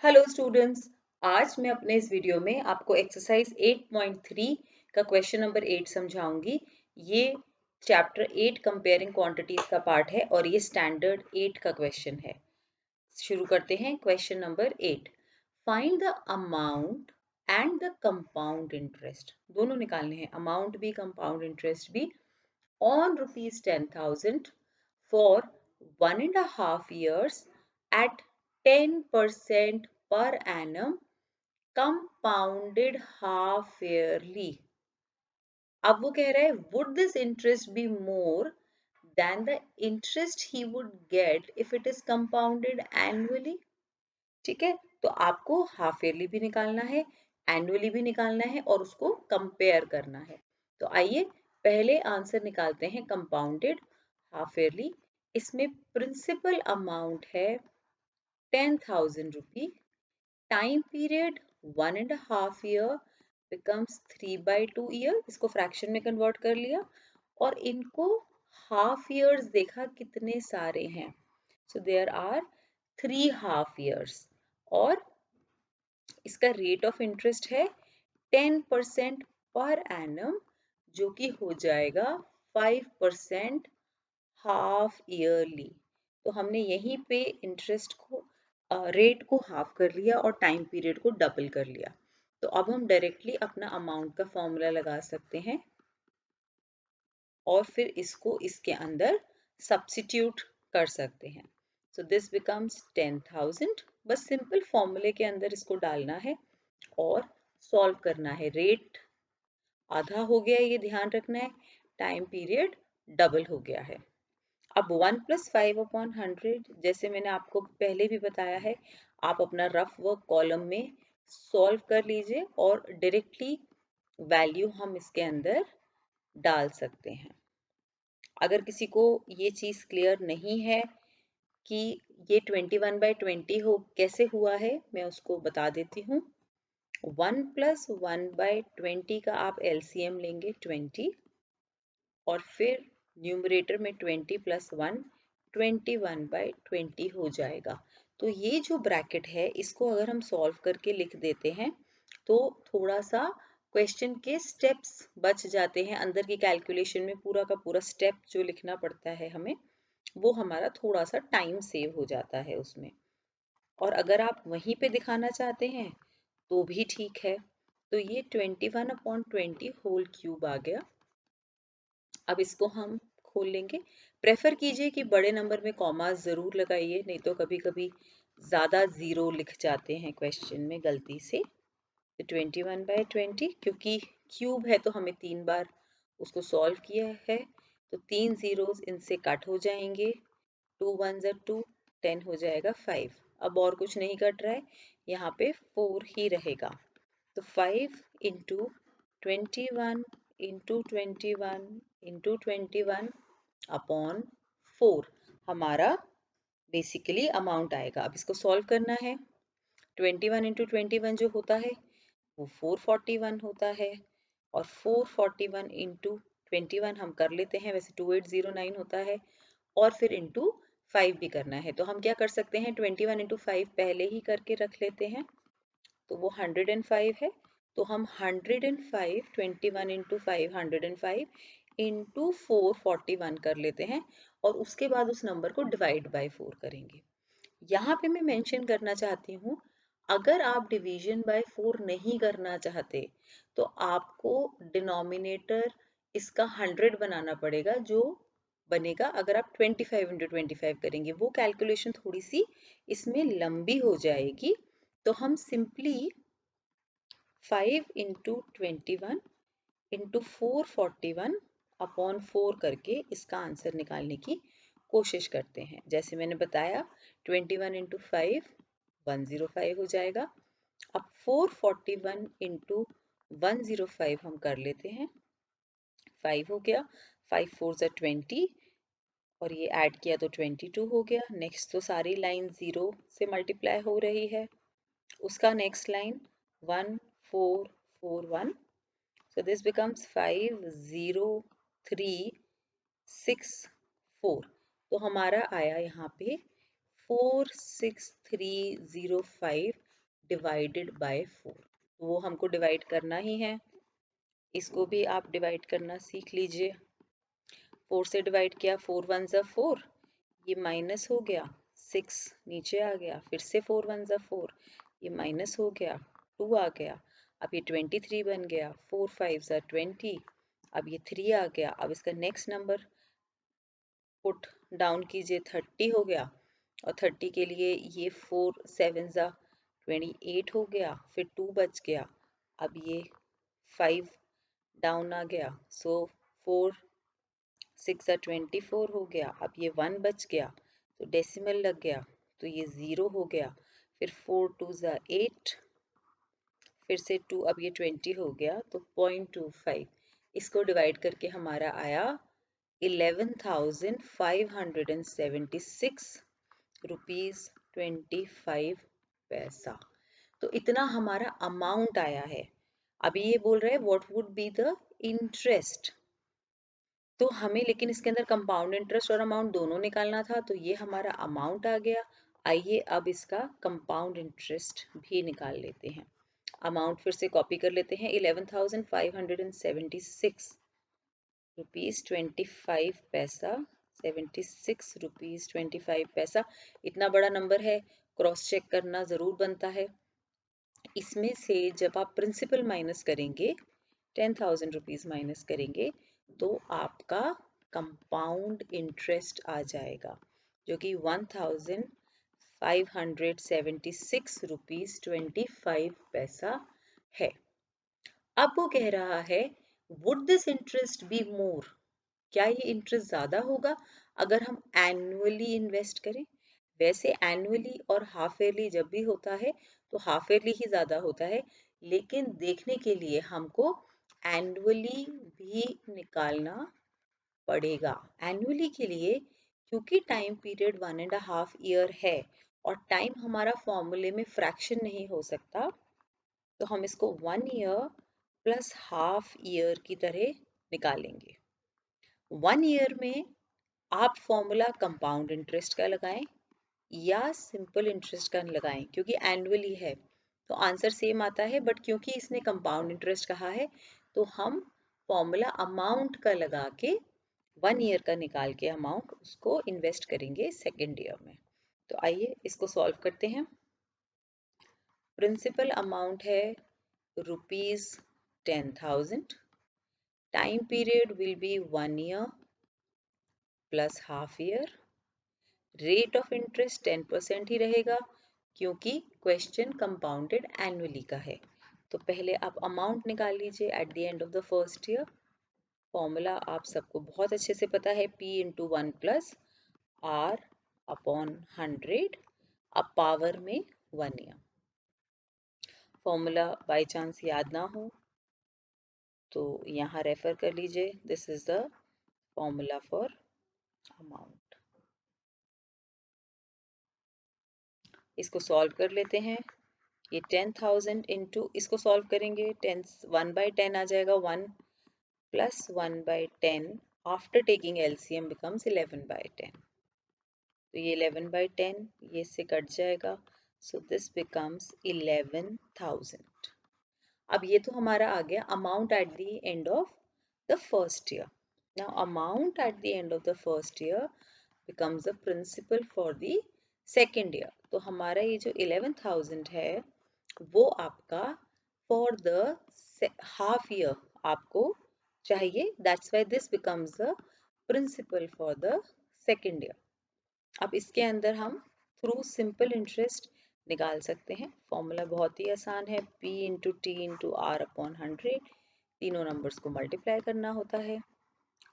Hello students. आज मैं अपने इस वीडियो में आपको एक्सरसाइज 8.3 का क्वेश्चन नंबर 8 समझाऊंगी। ये चैप्टर 8 कंपेयरिंग क्वांटिटीज का पार्ट है और ये स्टैंडर्ड 8 का क्वेश्चन है। शुरू करते हैं। Question number 8, find the amount and the compound interest. दोनों निकालने हैं, अमाउंट भी कंपाउंड इंटरेस्ट भी, on rupees 10,000 for 1.5 years at 10% per annum compounded half yearly। अब वो कह रहा है would this interest be more than the interest he would get if it is compounded annually। ठीक है, तो आपको हाफ ईयरली भी निकालना है, एनुअली भी निकालना है और उसको कंपेयर करना है। तो आइए पहले आंसर निकालते हैं कंपाउंडेड हाफ ईयरली। इसमें प्रिंसिपल अमाउंट है 10,000 rupee, time period 1.5 year becomes 3/2 year, इसको फ्रैक्शन में कन्वर्ट कर लिया और इनको हाफ ईयर्स देखा कितने सारे हैं। So there are 3 half years और इसका रेट ऑफ इंटरेस्ट है 10% पर एनम, जो कि हो जाएगा 5% हाफ ईयरली। तो हमने यहीं पे इंटरेस्ट को रेट को हाफ कर लिया और टाइम पीरियड को डबल कर लिया। तो अब हम डायरेक्टली अपना अमाउंट का फॉर्मूला लगा सकते हैं और फिर इसको इसके अंदर सब्स्टिट्यूट कर सकते हैं। So this becomes 10,000। बस सिंपल फॉर्मूले के अंदर इसको डालना है और सॉल्व करना है। रेट आधा हो गया, ये ध्यान रखना है, टाइम पीरियड डबल हो गया है। अब 1 + 5/100, जैसे मैंने आपको पहले भी बताया है, आप अपना रफ वर्क कॉलम में सॉल्व कर लीजिए और डायरेक्टली वैल्यू हम इसके अंदर डाल सकते हैं। अगर किसी को ये चीज़ क्लियर नहीं है कि ये 21/20 हो कैसे हुआ है, मैं उसको बता देती हूँ। 1 + 1/20 का आप एलसीएम लेंगे 20 और फिर न्यूमरेटर में 20 + 1 21/20 हो जाएगा। तो ये जो ब्रैकेट है इसको अगर हम सॉल्व करके लिख देते हैं तो थोड़ा सा क्वेश्चन के स्टेप्स बच जाते हैं। अंदर की कैलकुलेशन में पूरा का पूरा स्टेप जो लिखना पड़ता है हमें, वो हमारा थोड़ा सा टाइम सेव हो जाता है उसमें। और अगर आप वहीं पे दिखाना चाहते हैं तो भी ठीक है। तो ये 21/20 होल क्यूब आ गया। अब इसको हम खोल लेंगे। प्रेफर कीजिए कि बड़े नंबर में कॉमा ज़रूर लगाइए, नहीं तो कभी कभी ज़्यादा ज़ीरो लिख जाते हैं क्वेश्चन में गलती से। तो 21/20 क्योंकि क्यूब है तो हमें 3 बार उसको सॉल्व किया है, तो 3 ज़ीरोज़ इनसे कट हो जाएंगे। 2 1 2, 10 हो जाएगा 5। अब और कुछ नहीं कट रहा है, यहाँ पे 4 ही रहेगा। तो 5 इंटू 21 इंटू 21 इंटू 21 अपॉन 4 हमारा बेसिकली अमाउंट आएगा। अब इसको सॉल्व करना है। 21 इंटू 21 जो होता है वो 441 होता है और 441 इंटू 21 हम कर लेते हैं, वैसे 2809 होता है और फिर इंटू 5 भी करना है। तो हम क्या कर सकते हैं, 21 इंटू 5 पहले ही करके रख लेते हैं, तो वो 105 है। तो हम 105 21 इंटू 5 105 इंटू 441 कर लेते हैं और उसके बाद उस नंबर को डिवाइड बाय 4 करेंगे। यहाँ पे मैं मेंशन करना चाहती हूँ, अगर आप डिवीजन बाय 4 नहीं करना चाहते तो आपको डिनोमिनेटर इसका 100 बनाना पड़ेगा, जो बनेगा अगर आप 25 इंटू 25 करेंगे। वो कैलकुलेशन थोड़ी सी इसमें लंबी हो जाएगी, तो हम सिंपली 5 इंटू 21 इंटू 441 अपॉन 4 करके इसका आंसर निकालने की कोशिश करते हैं। जैसे मैंने बताया 21 इंटू 5 105 हो जाएगा। अब 441 इंटू 105 हम कर लेते हैं, 5 हो गया, 5 4 ज़ा 20 और ये ऐड किया तो 22 हो गया। नेक्स्ट तो सारी लाइन 0 से मल्टीप्लाई हो रही है, उसका next line 1 4 4 1। So this becomes 5 0 3 6 4। तो हमारा आया यहाँ पे 46305 डिवाइडेड बाय 4, वो हमको डिवाइड करना ही है। इसको भी आप डिवाइड करना सीख लीजिए। 4 से डिवाइड किया, 4 1 ज़ा 4, ये माइनस हो गया, 6 नीचे आ गया, फिर से 4 1 ज़ा 4, ये माइनस हो गया, 2 आ गया, अब ये 23 बन गया, 4 5 ज़ा 20, अब ये 3 आ गया। अब इसका नेक्स्ट नंबर पुट डाउन कीजिए, 30 हो गया, और 30 के लिए ये 4 7 ज़ा 28 हो गया, फिर 2 बच गया, अब ये 5 डाउन आ गया, सो 4 6 ज़ा 24 हो गया, अब ये 1 बच गया, तो डेसिमल लग गया, तो ये 0 हो गया, फिर 4 2 ज़ा 8, फिर से 2, अब ये 20 हो गया, तो 0.25, इसको डिवाइड करके हमारा आया 11,576 रुपीज 25 पैसा। तो इतना हमारा अमाउंट आया है। अभी ये बोल रहा है what would be the interest, तो हमें लेकिन इसके अंदर कंपाउंड इंटरेस्ट और अमाउंट दोनों निकालना था, तो ये हमारा अमाउंट आ गया। आइए अब इसका कंपाउंड इंटरेस्ट भी निकाल लेते हैं। अमाउंट फिर से कॉपी कर लेते हैं, 11,576 रुपीज 25 पैसा, 76 रुपीज 25 पैसा। इतना बड़ा नंबर है, क्रॉस चेक करना ज़रूर बनता है। इसमें से जब आप प्रिंसिपल माइनस करेंगे, 10,000 रुपीज़ माइनस करेंगे, तो आपका कंपाउंड इंटरेस्ट आ जाएगा, जो कि 1,576 रुपीज़ 25 पैसा है। अब वो कह रहा है would this interest be more, क्या ये इंटरेस्ट ज़्यादा होगा अगर हम एनुअली इन्वेस्ट करें। वैसे एनुअली और हाफ ईयरली जब भी होता है तो हाफ ईयरली ही ज़्यादा होता है, लेकिन देखने के लिए हमको एनुअली भी निकालना पड़ेगा। एनुअली के लिए क्योंकि टाइम पीरियड 1.5 ईयर है और टाइम हमारा फॉर्मूले में फ्रैक्शन नहीं हो सकता, तो हम इसको 1 ईयर प्लस हाफ ईयर की तरह निकालेंगे। 1 ईयर में आप फॉर्मूला कंपाउंड इंटरेस्ट का लगाएं या सिंपल इंटरेस्ट का लगाएं, क्योंकि एनुअली है तो आंसर सेम आता है, बट क्योंकि इसने कंपाउंड इंटरेस्ट कहा है तो हम फॉर्मूला अमाउंट का लगा के 1 ईयर का निकाल के अमाउंट उसको इन्वेस्ट करेंगे सेकेंड ईयर में। तो आइए इसको सॉल्व करते हैं। प्रिंसिपल अमाउंट है ₹10,000, time period will be 1 year plus half year, rate of interest 10% ही रहेगा क्योंकि क्वेश्चन कंपाउंडेड एनुअली का है। तो पहले आप अमाउंट निकाल लीजिए at the end of the first year. Formula आप सबको बहुत अच्छे से पता है, P into 1 plus R upon 100, अब पावर में 1 ईयर। फॉर्मूला बाय चांस याद ना हो तो यहाँ रेफर कर लीजिए, this is the formula for amount. इसको सॉल्व कर लेते हैं। ये 10,000 इंटू, इसको सॉल्व करेंगे 10 1/10 आ जाएगा, 1 plus 1/10 after taking LCM becomes 11/10, तो ये 11/10 ये इससे कट जाएगा, सो दिस बिकम्स 11,000। अब ये तो हमारा आ गया amount at the end of the first year. Now amount at the end of the first year becomes the principal for the second year। तो हमारा ये जो 11,000 है वो आपका फॉर द हाफ ईयर आपको चाहिए, that's why this becomes the principal for the second year. अब इसके अंदर हम थ्रू सिंपल इंटरेस्ट निकाल सकते हैं। फॉर्मूला बहुत ही आसान है, P into T into R upon 100, तीनों नंबर्स को मल्टीप्लाई करना होता है।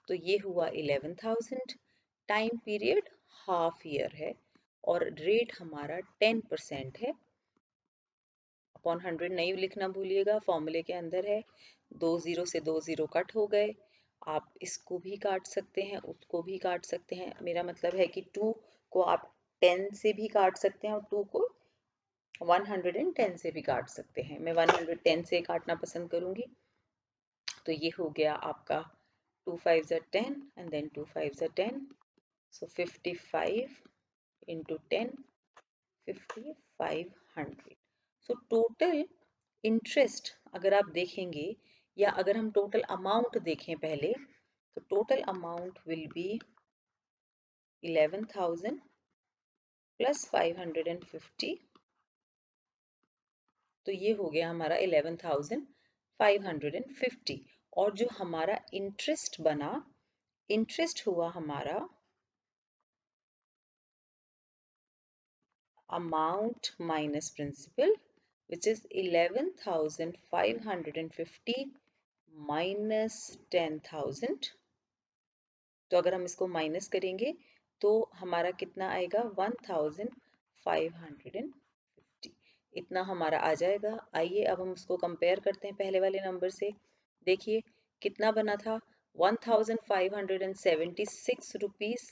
तो ये हुआ 11,000, टाइम पीरियड हाफ ईयर है और रेट हमारा 10% है। अपॉन 100 नहीं लिखना भूलिएगा, फॉर्मूले के अंदर है। 2 0 से 2 0 कट हो गए, आप इसको भी काट सकते हैं, उसको भी काट सकते हैं। मेरा मतलब है कि 2 को आप 10 से भी काट सकते हैं और 2 को 110 से भी काट सकते हैं। मैं 110 से काटना पसंद करूंगी। तो ये हो गया आपका 2 5 are 10 and then 2 5 are 10, so 55 into 10, 5500। तो टोटल इंटरेस्ट अगर आप देखेंगे या अगर हम टोटल अमाउंट देखें पहले, तो total amount will be 11,000 plus 550। तो ये हो गया हमारा 11,550। और जो हमारा इंटरेस्ट बना, इंटरेस्ट हुआ हमारा amount minus principal, which is 11,550 minus 10,000। तो अगर हम इसको माइनस करेंगे तो हमारा कितना आएगा 1,550, इतना हमारा आ जाएगा। आइए अब हम उसको कंपेयर करते हैं पहले वाले नंबर से। देखिए कितना बना था 1,576 रुपीज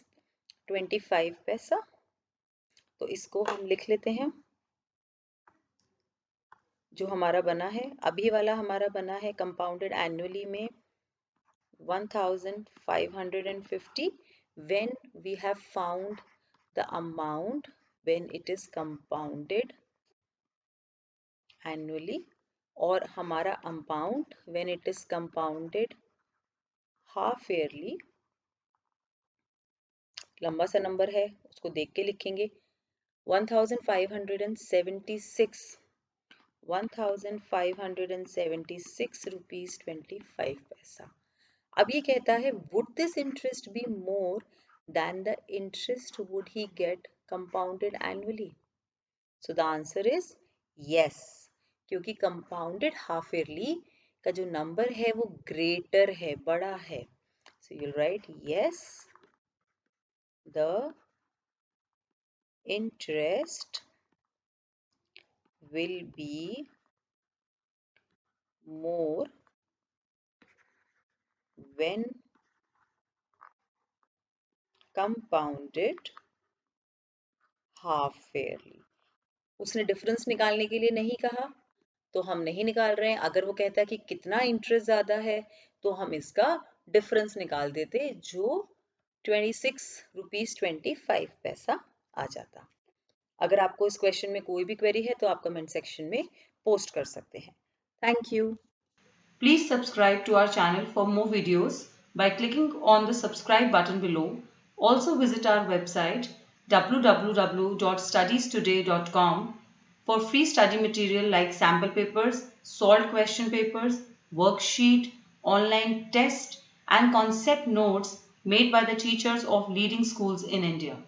25 पैसा। तो इसको हम लिख लेते हैं। जो हमारा बना है अभी वाला हमारा बना है कंपाउंडेड एनुअली में 1,550 when we have found the amount when it is compounded annually, और हमारा amount when it is compounded half yearly। लंबा सा नंबर है, उसको देख के लिखेंगे। 1,576 रुपीज 25 पैसा। अब ये कहता है would this interest be more than the interest would he get compounded annually? So the answer is yes, क्योंकि compounded half yearly का जो नंबर है वो ग्रेटर है, बड़ा है। So you'll write yes, the interest will be more when compounded half yearly। उसने difference निकालने के लिए नहीं कहा तो हम नहीं निकाल रहे हैं। अगर वो कहता है कि कितना इंटरेस्ट ज्यादा है तो हम इसका डिफरेंस निकाल देते, जो 26 रुपीज 25 पैसा आ जाता। अगर आपको इस क्वेश्चन में कोई भी क्वेरी है तो आप कमेंट सेक्शन में पोस्ट कर सकते हैं। Thank you. Please subscribe to our channel for more videos by clicking on the subscribe button below. Also visit our website www.studiestoday.com for free study material like sample papers, solved question papers, worksheet, online test and concept notes made by the teachers of leading schools in India.